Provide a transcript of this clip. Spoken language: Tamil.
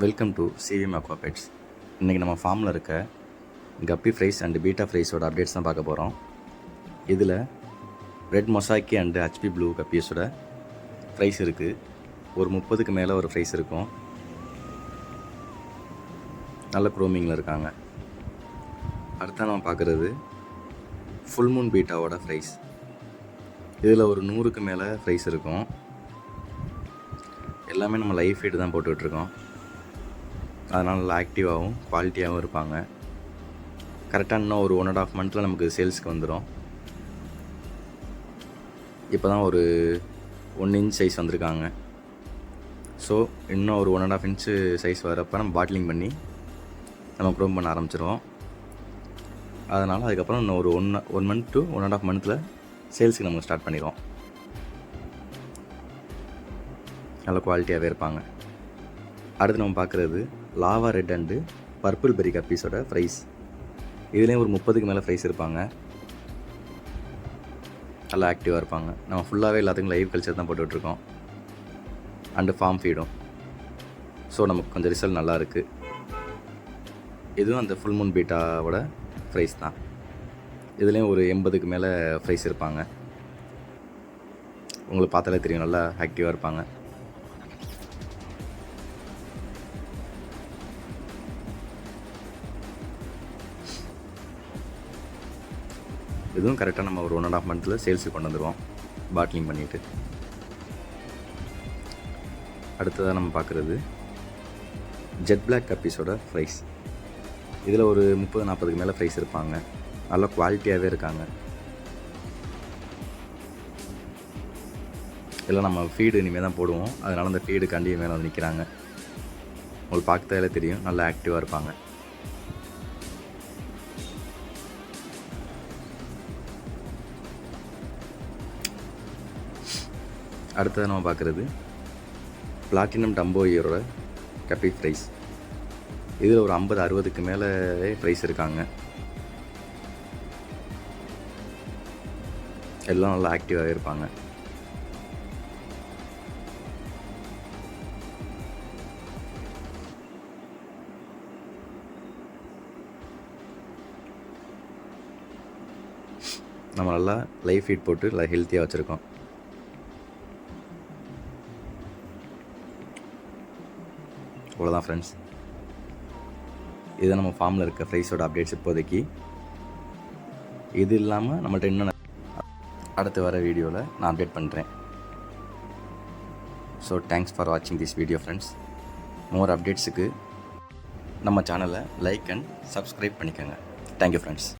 Welcome to CVM aqua pets. இன்றைக்கி நம்ம ஃபார்மில் இருக்க கப்பி ஃப்ரைஸ் அண்டு பீட்டா ஃப்ரைஸோட அப்டேட்ஸ் தான் பார்க்க போகிறோம். இதில் red mosaic and HB blue கப்பீஸோட ஃப்ரைஸ் இருக்குது. ஒரு 30க்கு மேலே ஒரு ஃப்ரைஸ் இருக்கும். நல்ல க்ரோமிங்கில் இருக்காங்க. அடுத்த நம்ம பார்க்குறது ஃபுல் மூன் பீட்டாவோட ஃப்ரைஸ். இதில் ஒரு 100க்கு மேலே ஃப்ரைஸ் இருக்கும். எல்லாமே நம்ம லைஃப் ஃபீடு தான் போட்டுட்ருக்கோம். அதனால் நல்லா ஆக்டிவாகவும் குவாலிட்டியாகவும் இருப்பாங்க. கரெக்டாக இன்னும் ஒரு 1.5 மந்த்தில் நமக்கு சேல்ஸுக்கு வந்துடும். இப்போ தான் ஒரு 1 இன்ச் சைஸ் வந்திருக்காங்க. ஸோ இன்னும் ஒரு 1.5 இன்ச்சு சைஸ் வரப்போ நம்ம பாட்டிலிங் பண்ணி நம்ம க்ரோம் பண்ண ஆரம்பிச்சிடுவோம். அதனால் அதுக்கப்புறம் இன்னும் ஒரு 1 மந்த் டு 1.5 மந்த்தில் சேல்ஸுக்கு நம்ம ஸ்டார்ட் பண்ணிடுவோம். நல்ல குவாலிட்டியாகவே இருப்பாங்க. அடுத்து நம்ம பார்க்குறது lava red and purple berry கப்பீஸோட ஃப்ரைஸ். இதுலேயும் ஒரு 30க்கு மேலே ஃப்ரைஸ் இருப்பாங்க. நல்லா ஆக்டிவாக இருப்பாங்க. நம்ம ஃபுல்லாகவே எல்லாத்துக்கும் லைவ் கல்ச்சர் தான் போட்டுட்ருக்கோம் அண்டு ஃபார்ம் ஃபீடும். ஸோ நமக்கு கொஞ்சம் ரிசல்ட் நல்லா இருக்குது. இதுவும் அந்த ஃபுல் மூன் பீட்டாவோட ஃப்ரைஸ் தான். இதுலேயும் ஒரு 80க்கு மேலே ஃப்ரைஸ் இருப்பாங்க. உங்களுக்கு பார்த்தாலே தெரியும், நல்லா ஆக்டிவாக இருப்பாங்க. இதுவும் கரெக்டாக நம்ம ஒரு 1.5 மந்த்தில் சேல்ஸுக்கு கொண்டு வந்துடுவோம் பாட்டிலிங் பண்ணிவிட்டு. அடுத்ததாக நம்ம பார்க்குறது ஜெட் பிளாக் கப்பீஸோட ஃப்ரைஸ். இதில் ஒரு 30-40க்கு மேலே ஃப்ரைஸ் இருப்பாங்க. நல்லா குவாலிட்டியாகவே இருக்காங்க. இதெல்லாம் நம்ம ஃபீடு இனிமேல் தான் போடுவோம். அதனால் அந்த ஃபீடு கண்டி மேலே வந்து நிற்கிறாங்க. உங்களுக்கு பார்க்கறதாலே தெரியும், நல்லா ஆக்டிவாக இருப்பாங்க. அடுத்தது நம்ம பார்க்குறது பிளாட்டினம் டம்போ இயரோட கப்பி ஃப்ரைஸ். இதில் ஒரு 50-60க்கு மேலே ஃப்ரைஸ் இருக்காங்க. எல்லாம் நல்லா ஆக்டிவாகவே இருப்பாங்க. நம்ம நல்லா லைஃப் ஃபீட் போட்டு நல்லா ஹெல்த்தியாக வச்சுருக்கோம். அவ்வளோதான் ஃப்ரெண்ட்ஸ். இதுதான் நம்ம ஃபார்மில் இருக்க ஃப்ரைஸோட அப்டேட்ஸ் இப்போதைக்கு. இது இல்லாமல் நம்மள்ட்ட இன்னும் அடுத்து வர வீடியோவில் நான் அப்டேட் பண்ணுறேன். ஸோ தேங்க்ஸ் ஃபார் வாட்சிங் திஸ் வீடியோ ஃப்ரெண்ட்ஸ். மோர் அப்டேட்ஸுக்கு நம்ம சேனலை லைக் அண்ட் சப்ஸ்கிரைப் பண்ணிக்கோங்க. Thank you friends.